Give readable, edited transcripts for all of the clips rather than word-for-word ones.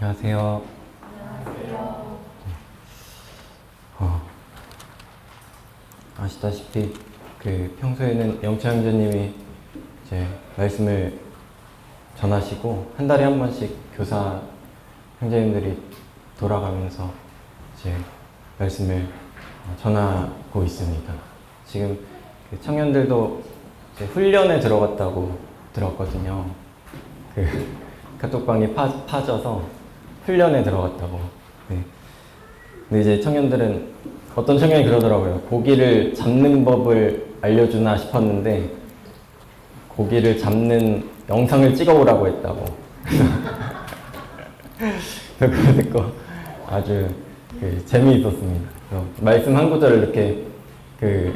안녕하세요. 아시다시피 평소에는 영채 형제님이 이제 말씀을 전하시고 한 달에 한 번씩 교사 형제님들이 돌아가면서 이제 말씀을 전하고 있습니다. 지금 청년들도 이제 훈련에 들어갔다고 들었거든요. 카톡방이 파져서 훈련에 들어갔다고. 네. 근데 이제 청년들은 어떤 청년이 그러더라고요. 고기를 잡는 법을 알려주나 싶었는데 고기를 잡는 영상을 찍어오라고 했다고. 그거 듣고 아주 재미있었습니다. 말씀 한 구절을 이렇게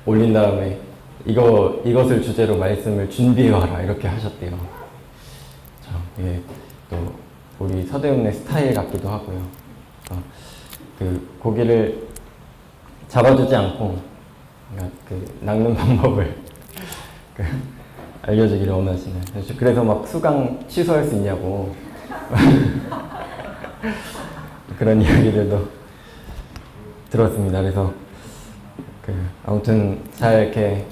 올린 다음에 이것을 주제로 말씀을 준비해와라 이렇게 하셨대요. 이게 또 우리 서대문의 스타일 같기도 하고요. 고기를 잡아주지 않고 낚는 방법을 알려주기를 원하시는. 그래서 막 수강 취소할 수 있냐고 그런 이야기들도 들었습니다. 그래서 아무튼 잘 이렇게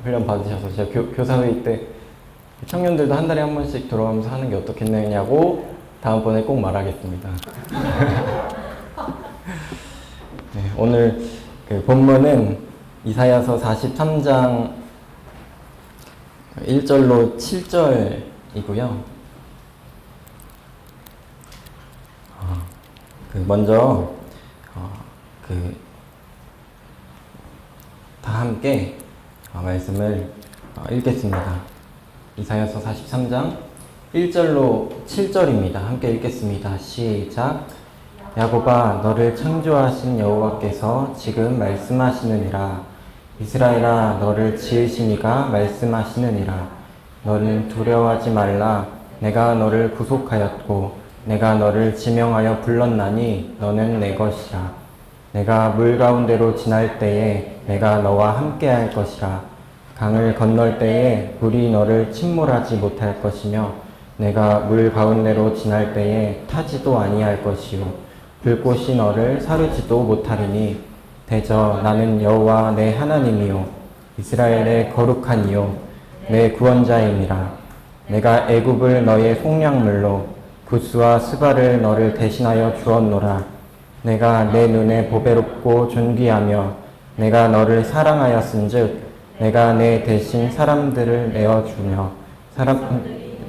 훈련 받으셔서 제가 교사회의 때 청년들도 한 달에 한 번씩 돌아가면서 하는 게 어떻겠느냐고 다음번에 꼭 말하겠습니다. 네, 오늘 본문은 이사야서 43장 1절로 7절이고요. 먼저 다 함께 말씀을 읽겠습니다. 이사야서 43장 1절로 7절입니다. 함께 읽겠습니다. 시작. 야곱아, 너를 창조하신 여호와께서 지금 말씀하시느니라. 이스라엘아, 너를 지으신 이가 말씀하시느니라. 너는 두려워하지 말라. 내가 너를 구속하였고 내가 너를 지명하여 불렀나니 너는 내 것이라. 내가 물 가운데로 지날 때에 내가 너와 함께 할 것이라. 강을 건널 때에 물이 너를 침몰하지 못할 것이며 내가 물 가운데로 지날 때에 타지도 아니할 것이요 불꽃이 너를 사르지도 못하리니 대저 나는 여호와 내 하나님이요 이스라엘의 거룩한 이요 내 구원자임이라. 내가 애굽을 너의 속량물로 구스와 스바를 너를 대신하여 주었노라. 내가 내 눈에 보배롭고 존귀하며 내가 너를 사랑하였은즉 내가 내 대신 사람들을 내어주며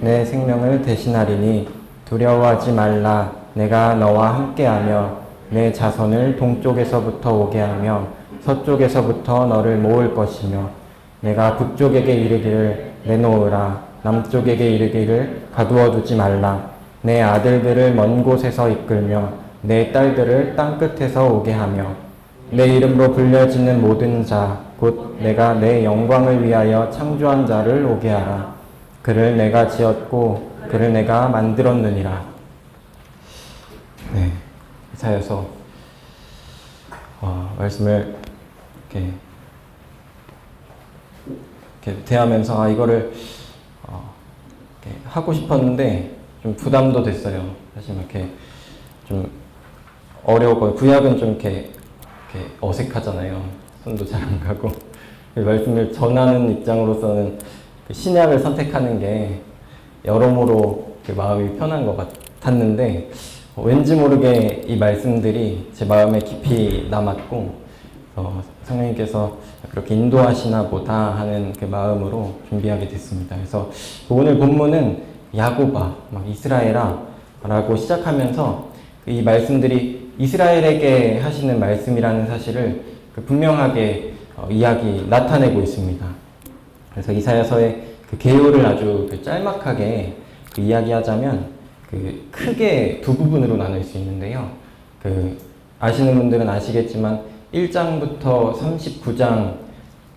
내 생명을 대신하리니 두려워하지 말라. 내가 너와 함께하며 내 자손을 동쪽에서부터 오게 하며 서쪽에서부터 너를 모을 것이며 내가 북쪽에게 이르기를 내놓으라. 남쪽에게 이르기를 가두어 두지 말라. 내 아들들을 먼 곳에서 이끌며 내 딸들을 땅끝에서 오게 하며 내 이름으로 불려지는 모든 자 곧 내가 내 영광을 위하여 창조한 자를 오게 하라. 그를 내가 지었고 그를 내가 만들었느니라. 네, 이사야서 말씀을 이렇게 대하면서 이거를 이렇게 하고 싶었는데 좀 부담도 됐어요. 사실 이렇게 좀 어려웠고 구약은 좀 이렇게 어색하잖아요. 손도 잘 안 가고 말씀을 전하는 입장으로서는 신약을 선택하는 게 여러모로 마음이 편한 것 같았는데 왠지 모르게 이 말씀들이 제 마음에 깊이 남았고 성령님께서 그렇게 인도하시나 보다 하는 그 마음으로 준비하게 됐습니다. 그래서 오늘 본문은 야곱아, 이스라엘아 라고 시작하면서 이 말씀들이 이스라엘에게 하시는 말씀이라는 사실을 분명하게 나타내고 있습니다. 그래서 이사야서의 개요를 아주 짤막하게 이야기하자면 크게 두 부분으로 나눌 수 있는데요. 아시는 분들은 아시겠지만 1장부터 39장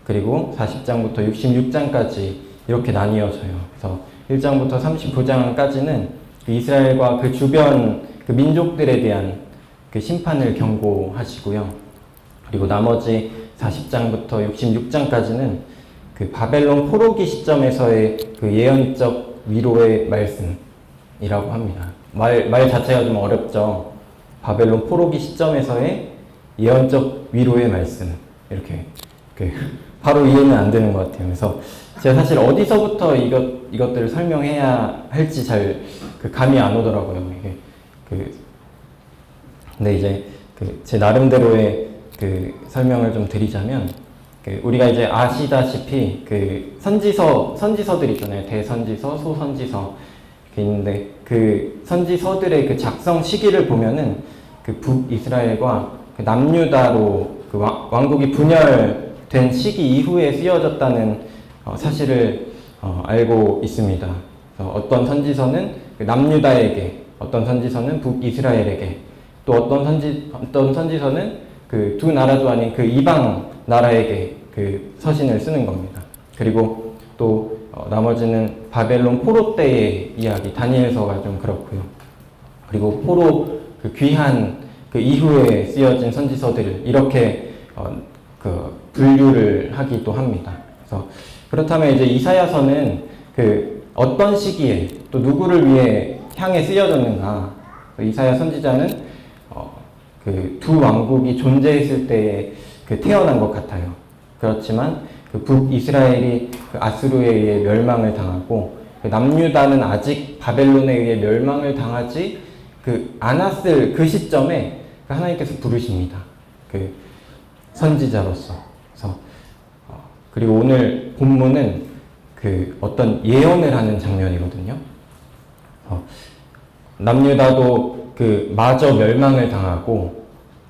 그리고 40장부터 66장까지 이렇게 나뉘어져요. 그래서 1장부터 39장까지는 이스라엘과 그 주변 민족들에 대한 심판을 경고하시고요. 그리고 나머지 40장부터 66장까지는 바벨론 포로기 시점에서의 예언적 위로의 말씀, 합니다. 말 자체가 좀 어렵죠. 바벨론 포로기 시점에서의 예언적 위로의 말씀. 이렇게 바로 이해는 안 되는 것 같아요. 그래서 제가 사실 어디서부터 이것들을 설명해야 할지 잘 감이 안 오더라고요. 근데 이제 제 나름대로의 설명을 좀 드리자면, 우리가 이제 아시다시피 선지서들 있잖아요. 대선지서, 소선지서 있는데 그 선지서들의 작성 시기를 보면은 북이스라엘과 남유다로 왕국이 분열된 시기 이후에 쓰여졌다는 사실을 알고 있습니다. 그래서 어떤 선지서는 남유다에게, 어떤 선지서는 북이스라엘에게, 또 어떤 선지서는 두 나라도 아닌 이방 나라에게 서신을 쓰는 겁니다. 그리고 또 나머지는 바벨론 포로 때의 이야기, 다니엘서가 좀 그렇고요. 그리고 포로 귀한 이후에 쓰여진 선지서들을 이렇게 분류를 하기도 합니다. 그래서 그렇다면 이제 이사야서는 어떤 시기에 또 누구를 위해 향해 쓰여졌는가? 이사야 선지자는 두 왕국이 존재했을 때에 태어난 것 같아요. 그렇지만 북이스라엘이 아수르에 의해 멸망을 당하고 남유다는 아직 바벨론에 의해 멸망을 당하지 않았을 시점에 하나님께서 부르십니다. 선지자로서. 그리고 오늘 본문은 어떤 예언을 하는 장면이거든요. 남유다도 마저 멸망을 당하고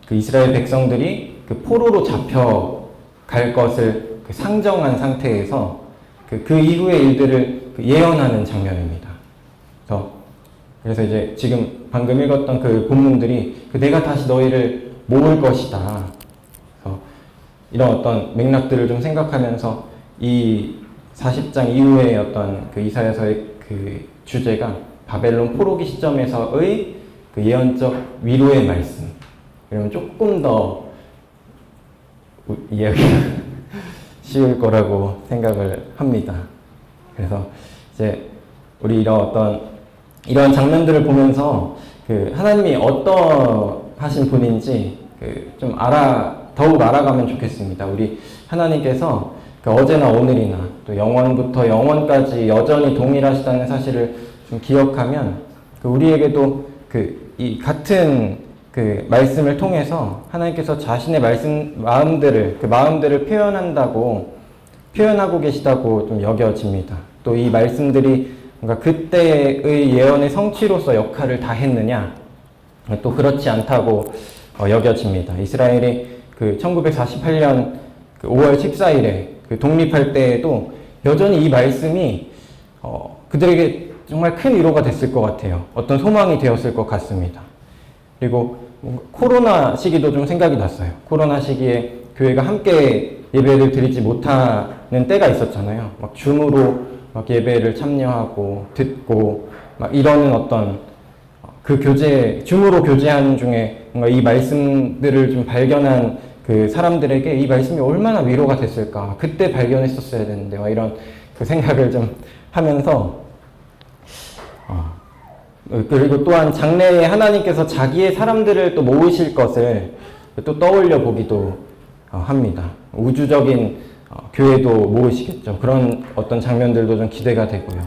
이스라엘 백성들이 포로로 잡혀갈 것을 상정한 상태에서 그 이후의 일들을 예언하는 장면입니다. 그래서 이제 지금 방금 읽었던 본문들이 내가 다시 너희를 모을 것이다. 이런 어떤 맥락들을 좀 생각하면서 이 40장 이후의 어떤 이사야서의 주제가 바벨론 포로기 시점에서의 예언적 위로의 말씀. 이러면 조금 더 이해하기가 쉬울 거라고 생각을 합니다. 그래서 이제 우리 이런 장면들을 보면서 하나님이 어떠하신 분인지 좀 더욱 알아가면 좋겠습니다. 우리 하나님께서 어제나 오늘이나 또 영원부터 영원까지 여전히 동일하시다는 사실을 좀 기억하면 우리에게도 이 같은 말씀을 통해서 하나님께서 자신의 마음들을 표현하고 계시다고 좀 여겨집니다. 또 이 말씀들이 뭔가 그때의 예언의 성취로서 역할을 다 했느냐? 또 그렇지 않다고 여겨집니다. 이스라엘이 1948년 5월 14일에 독립할 때에도 여전히 이 말씀이 그들에게 정말 큰 위로가 됐을 것 같아요. 어떤 소망이 되었을 것 같습니다. 그리고 코로나 시기도 좀 생각이 났어요. 코로나 시기에 교회가 함께 예배를 드리지 못하는 때가 있었잖아요. 줌으로 예배를 참여하고 듣고 이러는 어떤 줌으로 교제하는 중에 뭔가 이 말씀들을 좀 발견한 사람들에게 이 말씀이 얼마나 위로가 됐을까. 그때 발견했었어야 되는데 이런 생각을 좀 하면서 그리고 또한 장래에 하나님께서 자기의 사람들을 또 모으실 것을 또 떠올려 보기도 합니다. 우주적인 교회도 모으시겠죠. 그런 어떤 장면들도 좀 기대가 되고요.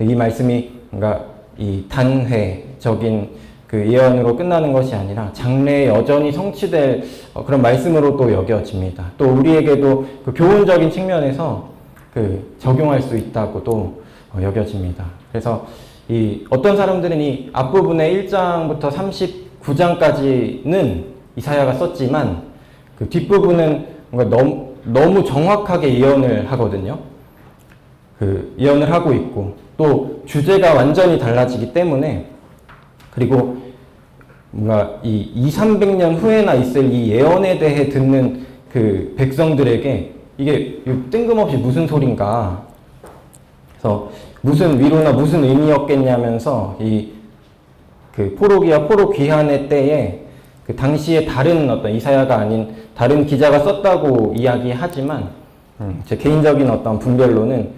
이 말씀이 뭔가 이 단회적인 예언으로 끝나는 것이 아니라 장래에 여전히 성취될 그런 말씀으로 또 여겨집니다. 또 우리에게도 교훈적인 측면에서 적용할 수 있다고도 여겨집니다. 그래서 어떤 사람들은 이 앞부분의 1장부터 39장까지는 이사야가 썼지만 뒷부분은 뭔가 너무 정확하게 예언을 하거든요. 예언을 하고 있고 또 주제가 완전히 달라지기 때문에 그리고 뭔가 200~300년 후에나 있을 이 예언에 대해 듣는 백성들에게 이게 뜬금없이 무슨 소린가. 그래서 무슨 위로나 무슨 의미였겠냐면서 포로기와 포로 귀환의 때에 당시에 다른 어떤 이사야가 아닌 다른 기자가 썼다고 이야기하지만 제 개인적인 어떤 분별로는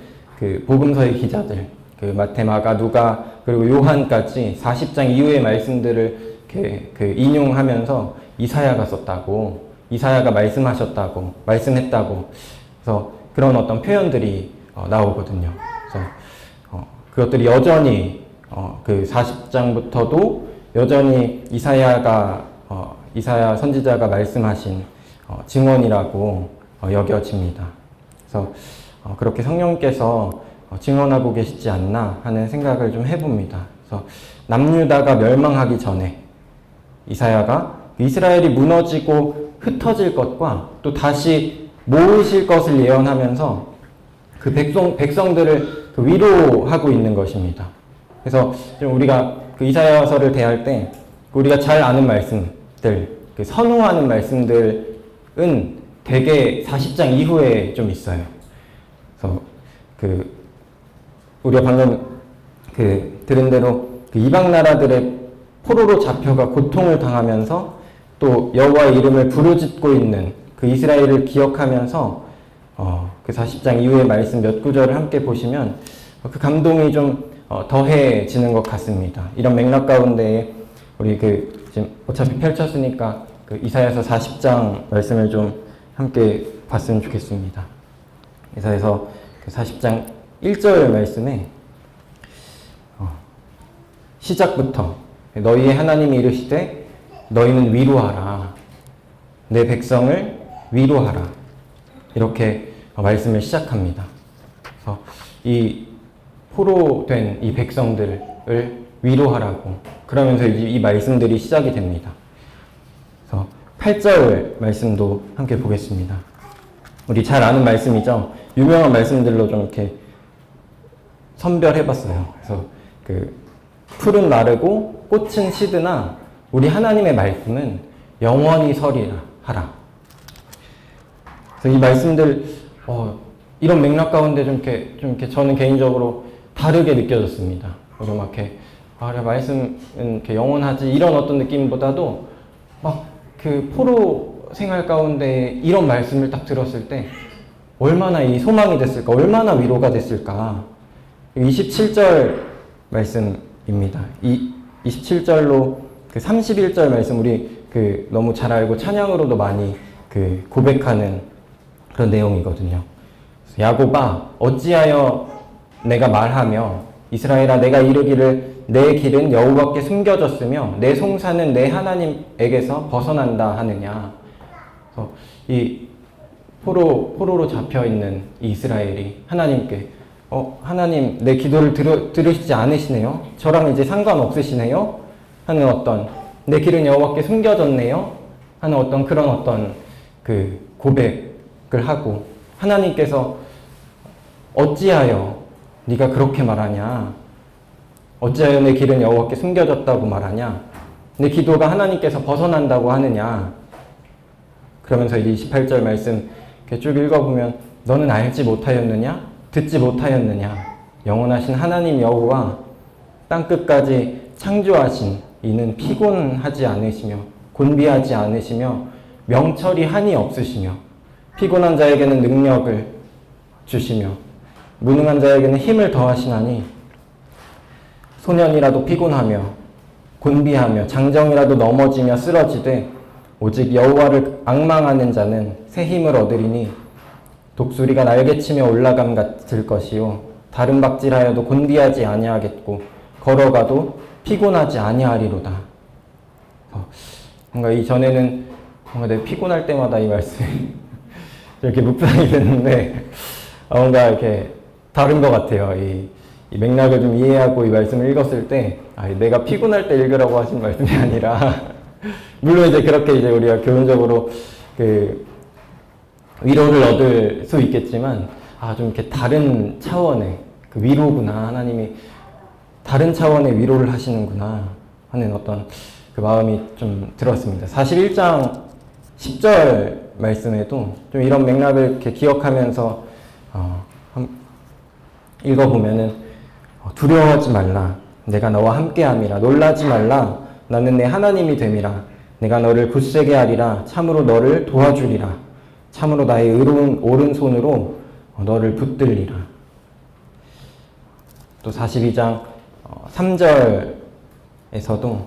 복음서의 기자들, 그 마태, 마가, 누가 그리고 요한까지 40장 이후의 말씀들을 그 인용하면서 이사야가 썼다고, 이사야가 말씀하셨다고, 말씀했다고, 그래서 그런 어떤 표현들이 나오거든요. 그래서 그것들이 여전히 그 40장부터도 여전히 이사야 선지자가 말씀하신 증언이라고 여겨집니다. 그래서 그렇게 성령께서 증언하고 계시지 않나 하는 생각을 좀 해봅니다. 그래서 남유다가 멸망하기 전에 이사야가 이스라엘이 무너지고 흩어질 것과 또 다시 모으실 것을 예언하면서 그 백성들을 위로하고 있는 것입니다. 그래서 좀 우리가 그 이사야서를 대할 때 우리가 잘 아는 말씀들, 그 선호하는 말씀들은 대개 40장 이후에 좀 있어요. 그래서 우리가 방금 들은 대로 이방 나라들의 포로로 잡혀가 고통을 당하면서 또 여호와의 이름을 부르짖고 있는 그 이스라엘을 기억하면서 그 40장 이후의 말씀 몇 구절을 함께 보시면 그 감동이 좀 더해지는 것 같습니다. 이런 맥락 가운데에 우리 지금 어차피 펼쳤으니까 그 이사야서 40장 말씀을 좀 함께 봤으면 좋겠습니다. 이사야서 그 40장 1절 말씀에 시작부터 너희의 하나님이 이르시되 너희는 위로하라, 내 백성을 위로하라, 이렇게 말씀을 시작합니다. 그래서 이 포로된 이 백성들을 위로하라고, 그러면서 이 말씀들이 시작이 됩니다. 그래서 8절 말씀도 함께 보겠습니다. 우리 잘 아는 말씀이죠. 유명한 말씀들로 좀 이렇게 선별해봤어요. 그래서 풀은 마르고 꽃은 시드나 우리 하나님의 말씀은 영원히 서리라 하라. 그래서 이 말씀들 이런 맥락 가운데 좀 이렇게 저는 개인적으로 다르게 느껴졌습니다. 그래서 막 이렇게 말씀은 이렇게 영원하지 이런 어떤 느낌보다도 막 그 포로 생활 가운데 이런 말씀을 딱 들었을 때 얼마나 이 소망이 됐을까, 얼마나 위로가 됐을까. 27절 말씀입니다. 27절로 그 31절 말씀 우리 너무 잘 알고 찬양으로도 많이 고백하는 그런 내용이거든요. 야곱아 어찌하여 내가 말하며 이스라엘아 내가 이르기를 내 길은 여호와께 숨겨졌으며 내 송사는 내 하나님에게서 벗어난다 하느냐. 그래서 이 포로로 잡혀 있는 이 이스라엘이 하나님께 하나님 내 기도를 들으시지 않으시네요. 저랑 이제 상관없으시네요. 하는 어떤 내 길은 여호와께 숨겨졌네요. 하는 그런 고백을 하고 하나님께서 어찌하여 네가 그렇게 말하냐? 어찌하여 내 길은 여호와께 숨겨졌다고 말하냐? 내 기도가 하나님께서 벗어난다고 하느냐? 그러면서 이제 28절 말씀 이렇게 쭉 읽어보면 너는 알지 못하였느냐? 듣지 못하였느냐? 영원하신 하나님 여호와 땅끝까지 창조하신 이는 피곤하지 않으시며 곤비하지 않으시며 명철이 한이 없으시며 피곤한 자에게는 능력을 주시며 무능한 자에게는 힘을 더하시나니 소년이라도 피곤하며 곤비하며 장정이라도 넘어지며 쓰러지되 오직 여호와를 앙망하는 자는 새 힘을 얻으리니 독수리가 날개치며 올라감 같을 것이요 다른 박질하여도 곤비하지 아니하겠고 걸어가도 피곤하지 아니하리로다. 뭔가 이전에는 뭔가 내가 피곤할 때마다 이 말씀이 이렇게 묵상이 됐는데 뭔가 이렇게 다른 것 같아요. 이 맥락을 좀 이해하고 이 말씀을 읽었을 때 내가 피곤할 때 읽으라고 하신 말씀이 아니라 물론 이제 그렇게 이제 우리가 교훈적으로 위로를 얻을 수 있겠지만 좀 이렇게 다른 차원의 위로구나, 하나님이 다른 차원의 위로를 하시는구나 하는 어떤 마음이 좀 들었습니다. 41장 10절 말씀에도 좀 이런 맥락을 이렇게 기억하면서 읽어보면은 두려워하지 말라 내가 너와 함께함이라 놀라지 말라 나는 내 하나님이 됨이라 내가 너를 굳세게 하리라 참으로 너를 도와주리라 참으로 나의 의로운 오른손으로 너를 붙들리라. 또 42장 3절에서도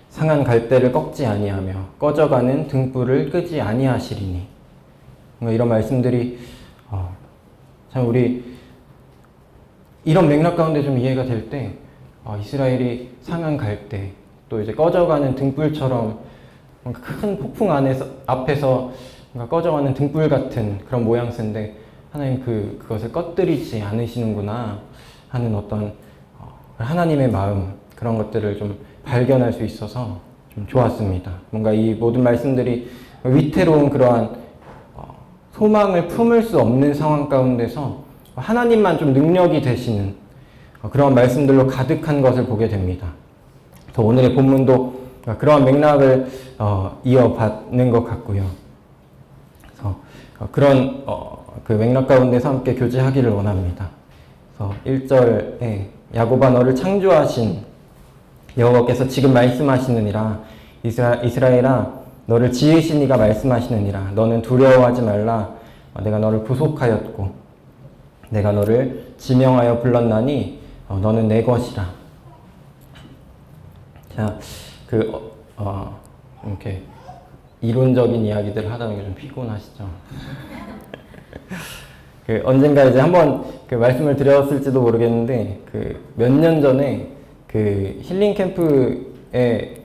상한 갈대를 꺾지 아니하며 꺼져가는 등불을 끄지 아니하시리니, 이런 말씀들이 참 우리 이런 맥락 가운데 좀 이해가 될 때 이스라엘이 상한 갈대, 또 이제 꺼져가는 등불처럼 뭔가 큰 폭풍 앞에서 뭔가 꺼져가는 등불 같은 그런 모양새인데 하나님 그것을 꺼뜨리지 않으시는구나 하는 어떤 하나님의 마음, 그런 것들을 좀 발견할 수 있어서 좀 좋았습니다. 뭔가 이 모든 말씀들이 위태로운 그러한 소망을 품을 수 없는 상황 가운데서 하나님만 좀 능력이 되시는 그런 말씀들로 가득한 것을 보게 됩니다. 그래서 오늘의 본문도 그러한 맥락을 이어받는 것 같고요. 그래서 그런 그 맥락 가운데서 함께 교제하기를 원합니다. 그래서 1절에 야곱아 너를 창조하신 여호와께서 지금 말씀하시느니라. 이스라엘아 너를 지으신 이가 말씀하시느니라. 너는 두려워하지 말라. 내가 너를 구속하였고 내가 너를 지명하여 불렀나니 너는 내 것이라. 자, 이렇게 이론적인 이야기들을 하다 보니까 좀 피곤하시죠? 언젠가 이제 한번 말씀을 드렸을지도 모르겠는데, 몇 년 전에 힐링 캠프에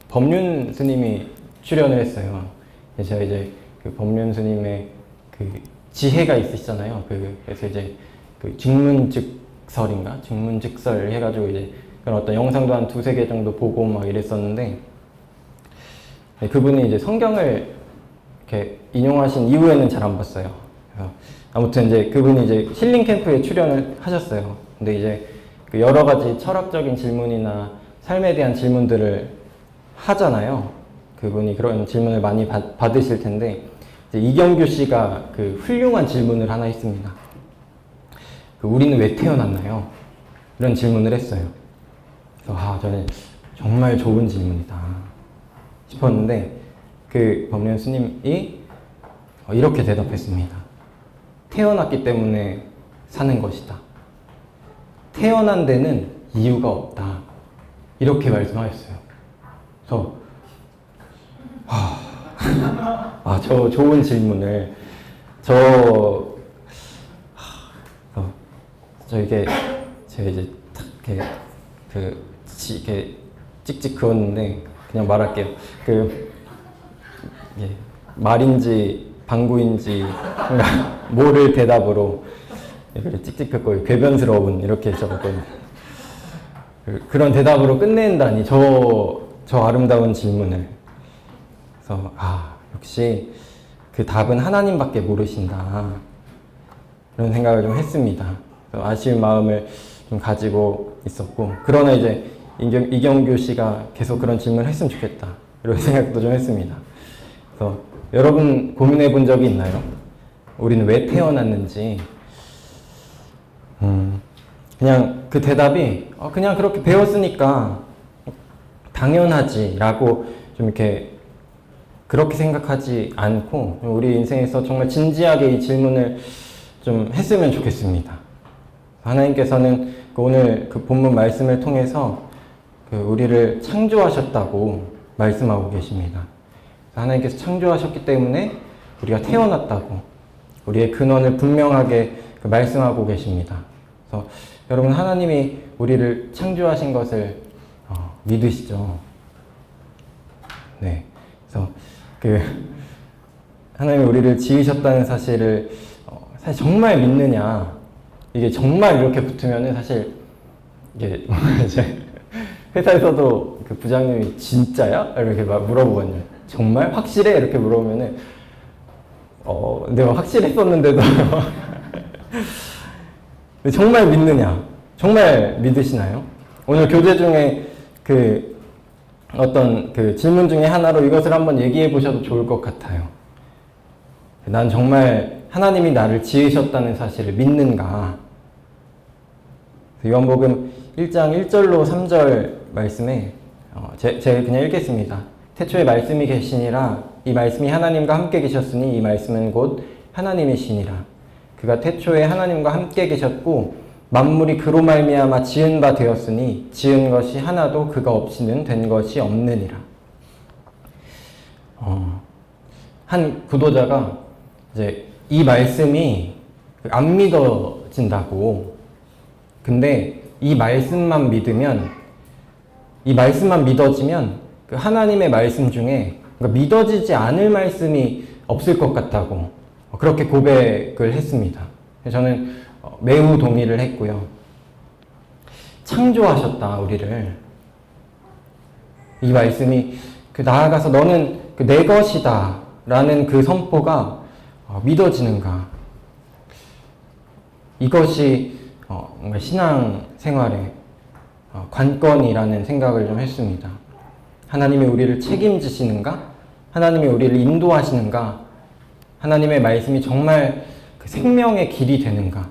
법륜 스님이 출연을 했어요. 제가 이제 법륜 스님의 지혜가 있으시잖아요. 그래서 이제 증문즉설 해가지고 이제 그런 어떤 영상도 한 2-3개 정도 보고 막 이랬었는데, 그분이 이제 성경을 이렇게 인용하신 이후에는 잘 안 봤어요. 그래서 아무튼 이제 그분이 이제 힐링 캠프에 출연을 하셨어요. 근데 이제 여러 가지 철학적인 질문이나 삶에 대한 질문들을 하잖아요. 그분이 그런 질문을 많이 받으실 텐데, 이제 이경규 씨가 훌륭한 질문을 하나 했습니다. 우리는 왜 태어났나요? 이런 질문을 했어요. 그래서 저는 정말 좋은 질문이다 싶었는데, 법륜 스님이 이렇게 대답했습니다. 태어났기 때문에 사는 것이다. 태어난 데는 이유가 없다. 이렇게 말씀하셨어요. 그래서 저 좋은 질문을 이게 제가 이제 이렇게 찍찍 그었는데 그냥 말할게요. 말인지 방구인지 뭐를 대답으로 이렇게 찍찍 긋고 궤변스러운 이렇게 적었거든요. 그런 대답으로 끝낸다니 저 아름다운 질문을. 그래서 역시 그 답은 하나님밖에 모르신다, 이런 생각을 좀 했습니다. 아쉬운 마음을 좀 가지고 있었고, 그러나 이제 이경규 씨가 계속 그런 질문을 했으면 좋겠다, 이런 생각도 좀 했습니다. 그래서 여러분 고민해 본 적이 있나요? 우리는 왜 태어났는지. 그냥 그 대답이 그냥 그렇게 배웠으니까 당연하지 라고 좀 이렇게 그렇게 생각하지 않고 우리 인생에서 정말 진지하게 이 질문을 좀 했으면 좋겠습니다. 하나님께서는 오늘 본문 말씀을 통해서 우리를 창조하셨다고 말씀하고 계십니다. 하나님께서 창조하셨기 때문에 우리가 태어났다고 우리의 근원을 분명하게 말씀하고 계십니다. 그래서 여러분, 하나님이 우리를 창조하신 것을 믿으시죠? 네. 그래서 하나님이 우리를 지으셨다는 사실을 사실 정말 믿느냐, 이게 정말 이렇게 붙으면은 사실 이게 이제 회사에서도 부장님이 진짜야? 이렇게 막 물어보거든요. 정말? 확실해? 이렇게 물어보면은 내가 확실했었는데도 정말 믿느냐? 정말 믿으시나요? 오늘 교재 중에 어떤 질문 중에 하나로 이것을 한번 얘기해 보셔도 좋을 것 같아요. 난 정말 하나님이 나를 지으셨다는 사실을 믿는가? 요한복음 1장 1절로 3절 말씀에 제가 그냥 읽겠습니다. 태초에 말씀이 계시니라. 이 말씀이 하나님과 함께 계셨으니 이 말씀은 곧 하나님이시니라. 그가 태초에 하나님과 함께 계셨고 만물이 그로 말미암아 지은 바 되었으니 지은 것이 하나도 그가 없이는 된 것이 없느니라. 한 구도자가 이제 이 말씀이 안 믿어진다고, 근데 이 말씀만 믿어지면 그 하나님의 말씀 중에 믿어지지 않을 말씀이 없을 것 같다고 그렇게 고백을 했습니다. 저는 매우 동의를 했고요. 창조하셨다 우리를. 이 말씀이 나아가서 너는 내 것이다 라는 그 선포가 믿어지는가. 이것이 뭔가 신앙생활의 관건이라는 생각을 좀 했습니다. 하나님이 우리를 책임지시는가? 하나님이 우리를 인도하시는가? 하나님의 말씀이 정말 그 생명의 길이 되는가?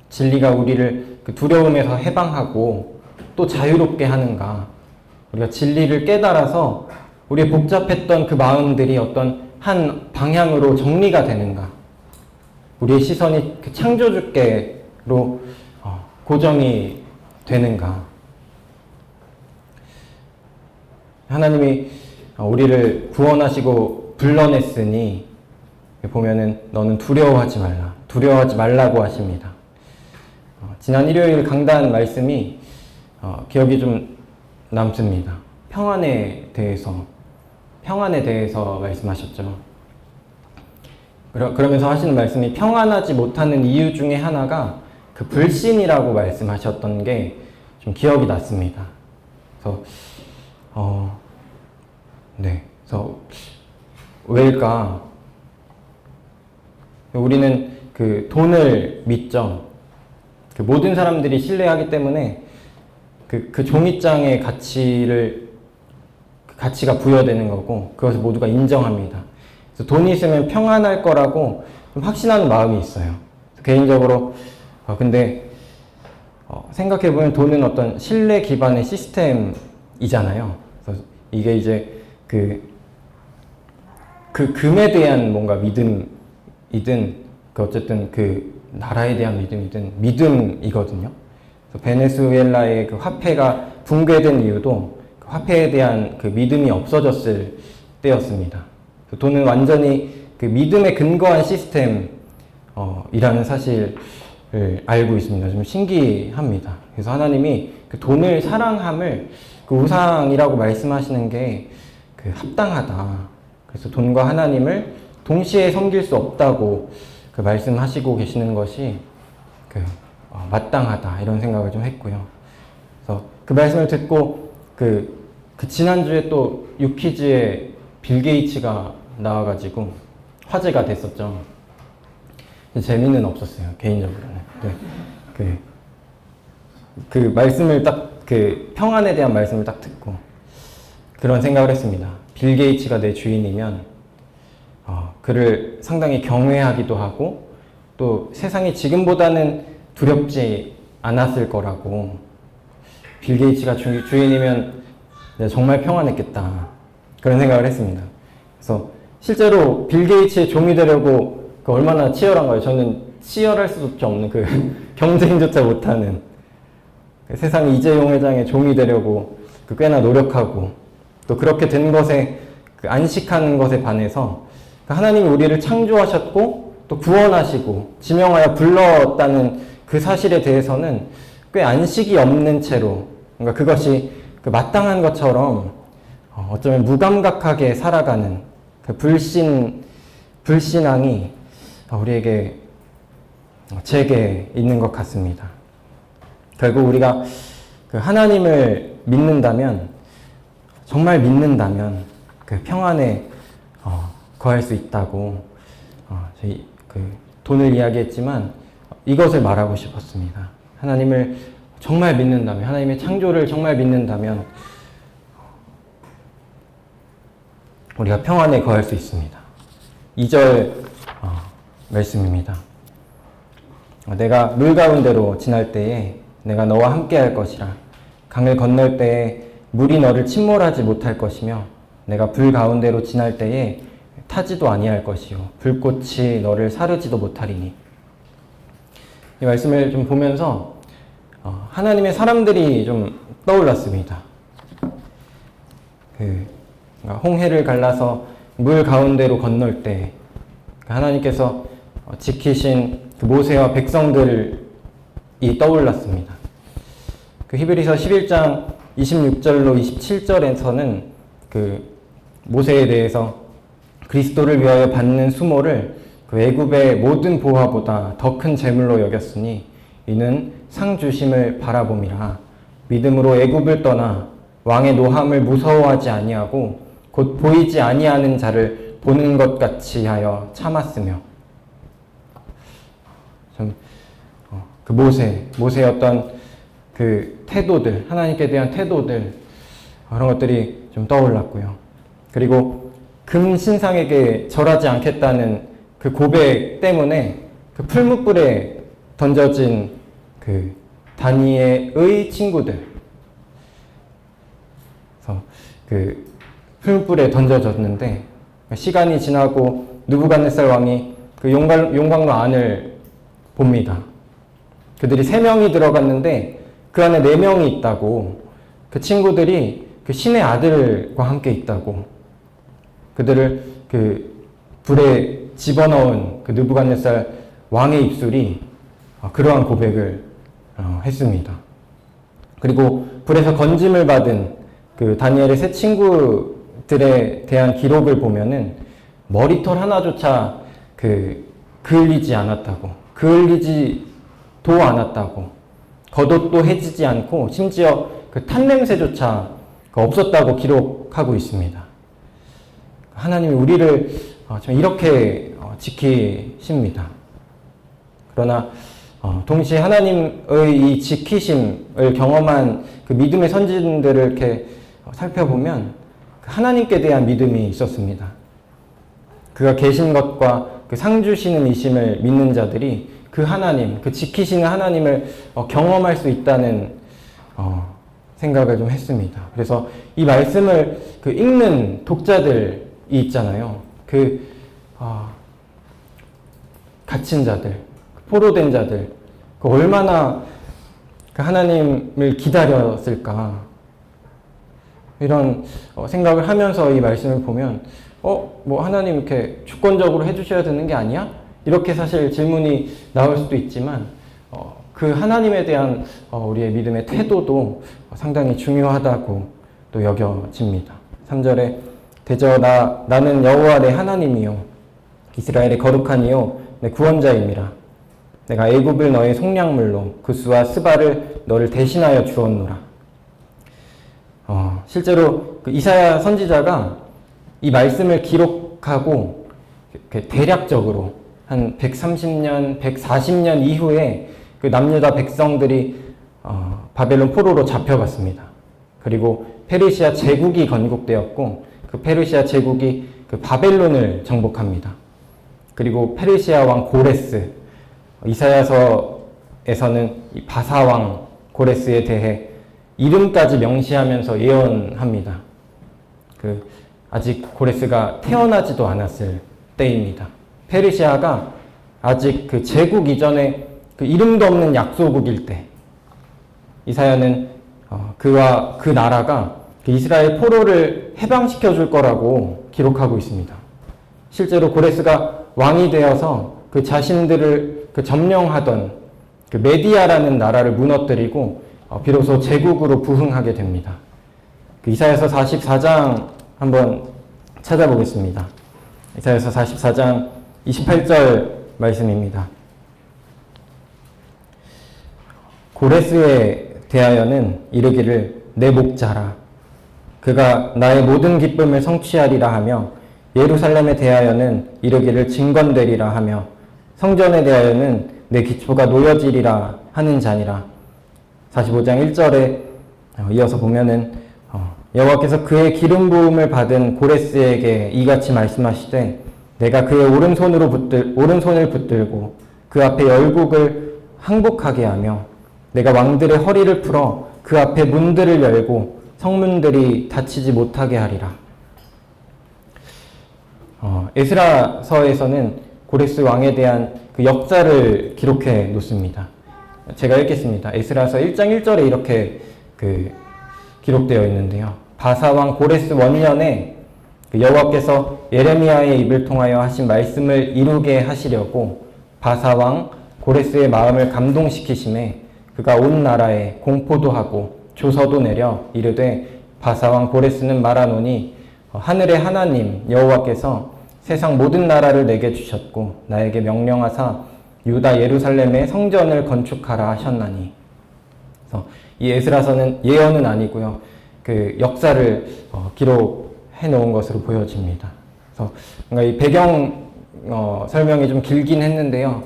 진리가 우리를 그 두려움에서 해방하고 또 자유롭게 하는가? 우리가 진리를 깨달아서 우리의 복잡했던 그 마음들이 어떤 한 방향으로 정리가 되는가? 우리의 시선이 그 창조주께로 고정이 되는가? 하나님이 우리를 구원하시고 불러냈으니 보면은 너는 두려워하지 말라고 하십니다. 지난 일요일 강단 말씀이 기억이 좀 남습니다. 평안에 대해서 말씀하셨죠. 그러면서 하시는 말씀이 평안하지 못하는 이유 중에 하나가 그 불신이라고 말씀하셨던 게 좀 기억이 났습니다. 그래서 왜일까? 우리는 그 돈을 믿죠. 그 모든 사람들이 신뢰하기 때문에 그 종이장의 가치가 부여되는 거고 그것을 모두가 인정합니다. 그래서 돈이 있으면 평안할 거라고 좀 확신하는 마음이 있어요. 개인적으로 근데 생각해보면 돈은 어떤 신뢰 기반의 시스템이잖아요. 그래서 이게 이제 그 금에 대한 뭔가 믿음이든 어쨌든 그 나라에 대한 믿음이든 믿음이거든요. 그래서 베네수엘라의 그 화폐가 붕괴된 이유도 그 화폐에 대한 그 믿음이 없어졌을 때였습니다. 돈은 완전히 그 믿음에 근거한 시스템 이라는 사실을 알고 있습니다. 좀 신기합니다. 그래서 하나님이 그 돈을 사랑함을 그 우상이라고 말씀하시는 게 그 합당하다. 그래서 돈과 하나님을 동시에 섬길 수 없다고 그 말씀하시고 계시는 것이 그 마땅하다 이런 생각을 좀 했고요. 그래서 그 말씀을 듣고 그 지난주에 또 유퀴즈에 빌 게이츠가 나와가지고 화제가 됐었죠. 재미는 없었어요, 개인적으로는. 네. 그 말씀을 그 평안에 대한 말씀을 딱 듣고 그런 생각을 했습니다. 빌 게이츠가 내 주인이면 그를 상당히 경외하기도 하고 또 세상이 지금보다는 두렵지 않았을 거라고. 빌 게이츠가 주인이면 정말 평안했겠다 그런 생각을 했습니다. 그래서 실제로 빌 게이츠의 종이 되려고 얼마나 치열한가요? 저는 치열할 수조차 없는 그 경쟁조차 못하는 세상 이재용 회장의 종이 되려고 꽤나 노력하고 또 그렇게 된 것에 안식하는 것에 반해서 하나님이 우리를 창조하셨고 또 구원하시고 지명하여 불렀다는 그 사실에 대해서는 꽤 안식이 없는 채로 그것이 마땅한 것처럼 어쩌면 무감각하게 살아가는 그 불신앙이 우리에게 제게 있는 것 같습니다. 결국 우리가 그 하나님을 믿는다면, 정말 믿는다면 그 평안에 거할 수 있다고 저희 그 돈을 이야기했지만 이것을 말하고 싶었습니다. 하나님을 정말 믿는다면, 하나님의 창조를 정말 믿는다면 우리가 평안에 거할 수 있습니다. 2절 말씀입니다. 내가 물 가운데로 지날 때에 내가 너와 함께 할 것이라. 강을 건널 때에 물이 너를 침몰하지 못할 것이며 내가 불 가운데로 지날 때에 타지도 아니할 것이요 불꽃이 너를 사르지도 못하리니. 이 말씀을 좀 보면서 하나님의 사람들이 좀 떠올랐습니다. 홍해를 갈라서 물 가운데로 건널 때 하나님께서 지키신 그 모세와 백성들이 떠올랐습니다. 그 히브리서 11장 26절로 27절에서는 그 모세에 대해서 그리스도를 위하여 받는 수모를 그 애굽의 모든 보화보다 더 큰 재물로 여겼으니 이는 상 주심을 바라봄이라. 믿음으로 애굽을 떠나 왕의 노함을 무서워하지 아니하고 곧 보이지 아니하는 자를 보는 것 같이 하여 참았으며. 그 모세의 어떤 그 태도들, 하나님께 대한 태도들, 그런 것들이 좀 떠올랐고요. 그리고 금신상에게 절하지 않겠다는 그 고백 때문에 그 풀무불에 던져진 그 다니엘의 친구들, 그래서 그 풀무불에 던져졌는데 시간이 지나고 느부갓네살 왕이 그 용광로 안을 봅니다. 그들이 3명이 들어갔는데 그 안에 4명이 있다고, 그 친구들이 그 신의 아들과 함께 있다고, 그들을 그 불에 집어넣은 그 느부갓네살 왕의 입술이 그러한 고백을 했습니다. 그리고 불에서 건짐을 받은 그 다니엘의 세 친구들에 대한 기록을 보면은 머리털 하나조차 그을리지 않았다고, 그을리지도 않았다고, 겉옷도 해지지 않고 심지어 그 탄냄새조차 없었다고 기록하고 있습니다. 하나님이 우리를 이렇게 지키십니다. 그러나 동시에 하나님의 이 지키심을 경험한 그 믿음의 선진들을 이렇게 살펴보면 하나님께 대한 믿음이 있었습니다. 그가 계신 것과 그 상 주시는 이심을 믿는 자들이 그 하나님, 그 지키시는 하나님을 경험할 수 있다는 생각을 좀 했습니다. 그래서 이 말씀을 그 읽는 독자들이 있잖아요. 갇힌 자들, 포로된 자들, 얼마나 그 하나님을 기다렸을까, 이런 생각을 하면서 이 말씀을 보면 뭐 하나님 이렇게 주권적으로 해주셔야 되는 게 아니야? 이렇게 사실 질문이 나올 수도 있지만 그 하나님에 대한 우리의 믿음의 태도도 상당히 중요하다고 또 여겨집니다. 3절에 대저 나는 여호와 내 하나님이요 이스라엘의 거룩한 이요 내 구원자임이라. 내가 애굽을 너의 속량물로 그수와 스바를 너를 대신하여 주었노라. 실제로 그 이사야 선지자가 이 말씀을 기록하고 대략적으로 한 130년, 140년 이후에 그 남유다 백성들이 바벨론 포로로 잡혀갔습니다. 그리고 페르시아 제국이 건국되었고 그 페르시아 제국이 그 바벨론을 정복합니다. 그리고 페르시아 왕 고레스, 이사야서에서는 이 바사 왕 고레스에 대해 이름까지 명시하면서 예언합니다. 아직 고레스가 태어나지도 않았을 때입니다. 페르시아가 아직 그 제국 이전에 그 이름도 없는 약소국일 때, 이사야는 그와 그 나라가 그 이스라엘 포로를 해방시켜 줄 거라고 기록하고 있습니다. 실제로 고레스가 왕이 되어서 그 자신들을 그 점령하던 그 메디아라는 나라를 무너뜨리고 비로소 제국으로 부흥하게 됩니다. 그 이사야서 44장 한번 찾아보겠습니다. 이사야서 44장 28절 말씀입니다. 고레스에 대하여는 이르기를 내 목자라. 그가 나의 모든 기쁨을 성취하리라 하며 예루살렘에 대하여는 이르기를 증건되리라 하며 성전에 대하여는 내 기초가 놓여지리라 하는 자니라. 45장 1절에 이어서 보면은 여호와께서 그의 기름 부음을 받은 고레스에게 이같이 말씀하시되 내가 그의 오른손을 붙들고 그 앞에 열국을 항복하게 하며 내가 왕들의 허리를 풀어 그 앞에 문들을 열고 성문들이 닫히지 못하게 하리라. 에스라서에서는 고레스 왕에 대한 그 그 역사를 기록해 놓습니다. 제가 읽겠습니다. 에스라서 1장 1절에 이렇게 기록되어 있는데요. 바사왕 고레스 원년에 여호와께서 예레미야의 입을 통하여 하신 말씀을 이루게 하시려고 바사왕 고레스의 마음을 감동시키심에 그가 온 나라에 공포도 하고 조서도 내려 이르되 바사왕 고레스는 말하노니 하늘의 하나님 여호와께서 세상 모든 나라를 내게 주셨고 나에게 명령하사 유다 예루살렘에 성전을 건축하라 하셨나니. 그래서 이 에스라서는 예언은 아니고요. 그 역사를 기록해 놓은 것으로 보여집니다. 그래서 뭔가 이 배경 설명이 좀 길긴 했는데요.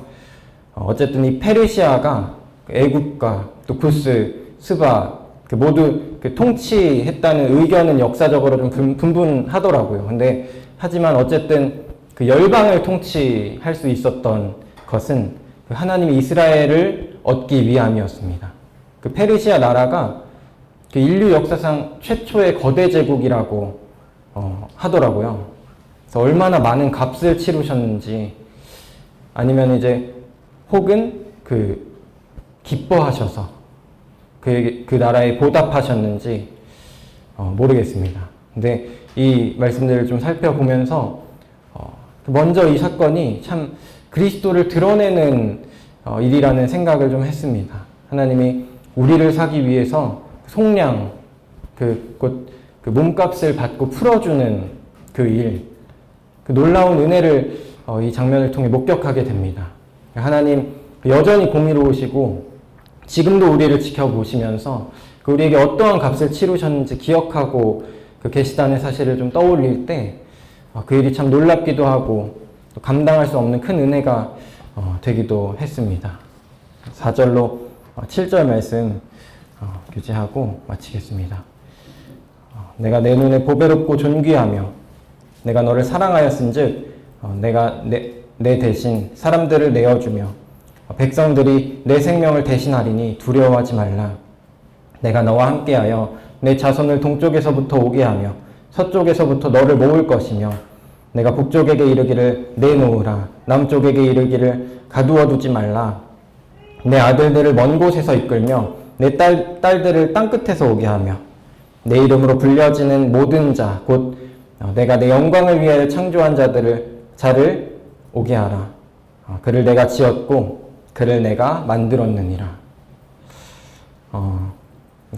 어쨌든 이 페르시아가 애굽과 또 구스, 스바 모두 통치했다는 의견은 역사적으로 좀 분분하더라고요. 근데 하지만 어쨌든 그 열방을 통치할 수 있었던 것은 하나님이 이스라엘을 얻기 위함이었습니다. 그 페르시아 나라가 그 인류 역사상 최초의 거대 제국이라고 하더라고요. 그래서 얼마나 많은 값을 치르셨는지, 아니면 이제 혹은 기뻐하셔서 그 나라에 보답하셨는지 모르겠습니다. 근데 이 말씀들을 좀 살펴보면서 먼저 이 사건이 참 그리스도를 드러내는 일이라는 생각을 좀 했습니다. 하나님이 우리를 사기 위해서 속량, 곧 몸값을 받고 풀어주는 그 일, 그 놀라운 은혜를 이 장면을 통해 목격하게 됩니다. 하나님 여전히 공의로우시고 지금도 우리를 지켜보시면서 우리에게 어떠한 값을 치르셨는지 기억하고 계시다는 사실을 좀 떠올릴 때 그 일이 참 놀랍기도 하고 또 감당할 수 없는 큰 은혜가 되기도 했습니다. 4절로 7절 말씀 교제하고 마치겠습니다. 내가 내 눈에 보배롭고 존귀하며 내가 너를 사랑하였은즉 내가 내 대신 사람들을 내어주며 백성들이 내 생명을 대신하리니 두려워하지 말라. 내가 너와 함께하여 내 자손을 동쪽에서부터 오게 하며 서쪽에서부터 너를 모을 것이며 내가 북쪽에게 이르기를 내놓으라. 남쪽에게 이르기를 가두어 두지 말라. 내 아들들을 먼 곳에서 이끌며 내 딸들을 땅끝에서 오게 하며 내 이름으로 불려지는 모든 자 곧 내가 내 영광을 위하여 창조한 자를 오게 하라. 그를 내가 지었고 그를 내가 만들었느니라.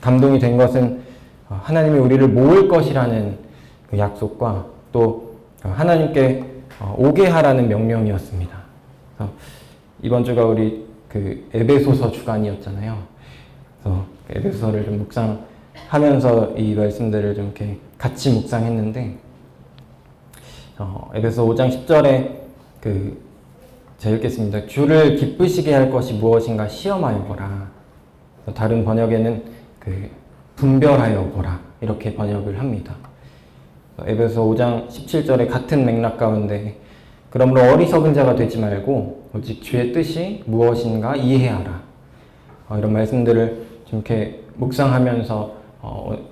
감동이 된 것은 하나님이 우리를 모을 것이라는 그 약속과 또 하나님께 오게 하라는 명령이었습니다. 그래서 이번 주가 우리 에베소서 주간이었잖아요. 그래서 에베소서를 좀 묵상하면서 이 말씀들을 좀 이렇게 같이 묵상했는데, 에베소 5장 10절에 제가 읽겠습니다. 주를 기쁘시게 할 것이 무엇인가 시험하여 보라. 다른 번역에는 분별하여 보라 이렇게 번역을 합니다. 에베소 5장 17절에 같은 맥락 가운데 그러므로 어리석은 자가 되지 말고 오직 주의 뜻이 무엇인가 이해하라. 이런 말씀들을 좀 이렇게 묵상하면서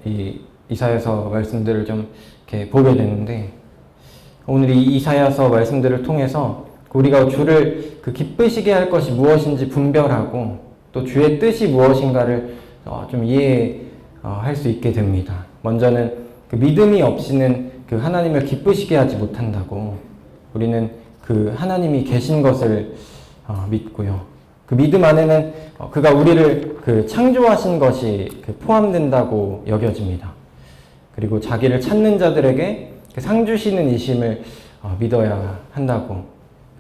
이 이사야서 말씀들을 좀 이렇게 보게 되는데, 오늘 이 이사야서 말씀들을 통해서 우리가 주를 기쁘시게 할 것이 무엇인지 분별하고 또 주의 뜻이 무엇인가를 좀 이해할 수 있게 됩니다. 먼저는 믿음이 없이는 하나님을 기쁘시게 하지 못한다고, 우리는 하나님이 계신 것을 믿고요. 그 믿음 안에는 그가 우리를 창조하신 것이 포함된다고 여겨집니다. 그리고 자기를 찾는 자들에게 상 주시는 이심을 믿어야 한다고,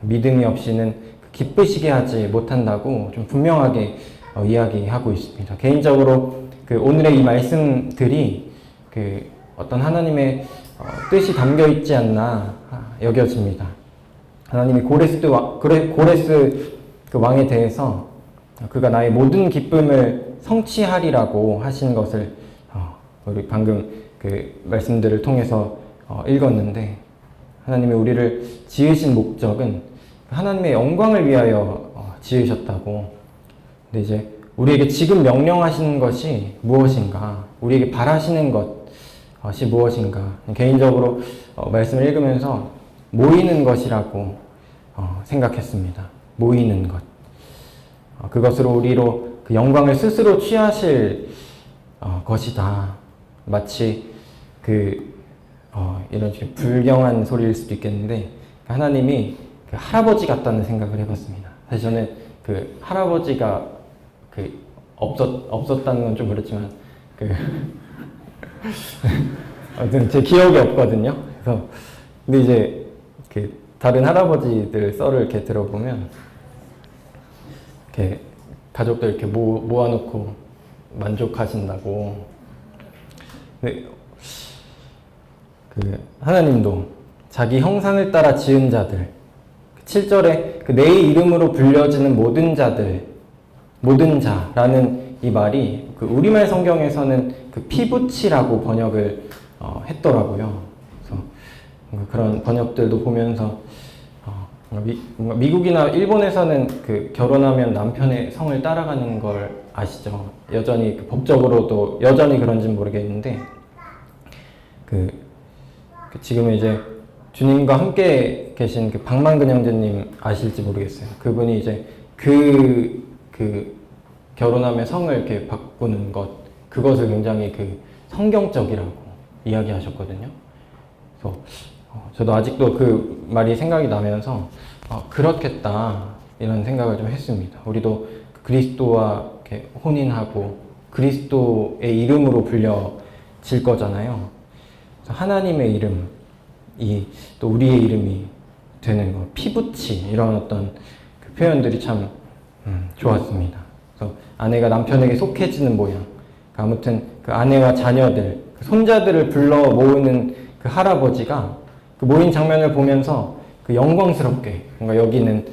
믿음이 없이는 기쁘시게 하지 못한다고 좀 분명하게 이야기하고 있습니다. 개인적으로 오늘의 이 말씀들이 어떤 하나님의 뜻이 담겨 있지 않나 여겨집니다. 하나님이 고레스 왕에 대해서 그가 나의 모든 기쁨을 성취하리라고 하신 것을 우리 방금 말씀들을 통해서 읽었는데, 하나님이 우리를 지으신 목적은 하나님의 영광을 위하여 지으셨다고. 근데 이제 우리에게 지금 명령하시는 것이 무엇인가, 우리에게 바라시는 것이 무엇인가, 개인적으로 말씀을 읽으면서 모이는 것이라고 생각했습니다. 모이는 것. 그것으로 우리로 그 영광을 스스로 취하실 것이다. 마치 이런 좀 불경한 소리일 수도 있겠는데 하나님이 그 할아버지 같다는 생각을 해봤습니다. 사실 저는 그 할아버지가 없었다는 건 좀 그렇지만 아무튼 제 기억이 없거든요. 그래서 근데 이제 다른 할아버지들 썰을 이렇게 들어보면 이렇게 가족들 이렇게 모아놓고 만족하신다고. 근데 하나님도 자기 형상을 따라 지은 자들, 7절에 내 이름으로 불려지는 모든 자들, 모든 자라는 이 말이 우리말 성경에서는 피부치라고 번역을 했더라고요. 그래서 그런 번역들도 보면서 미국이나 일본에서는 결혼하면 남편의 성을 따라가는 걸 아시죠? 여전히 법적으로도 여전히 그런지는 모르겠는데 지금 이제 주님과 함께 계신 박만근 형제님 아실지 모르겠어요. 그분이 이제 결혼하면 성을 이렇게 바꾸는 그것을 굉장히 성경적이라고 이야기하셨거든요. 그래서 저도 아직도 그 말이 생각이 나면서 그렇겠다 이런 생각을 좀 했습니다. 우리도 그리스도와 이렇게 혼인하고 그리스도의 이름으로 불려질 거잖아요. 그래서 하나님의 이름이 또 우리의 이름이 되는 거, 피부치 이런 어떤 표현들이 참 좋았습니다. 그래서 아내가 남편에게 속해지는 모양, 아무튼 아내와 자녀들, 손자들을 불러 모으는 할아버지가 모인 장면을 보면서 영광스럽게 뭔가 여기는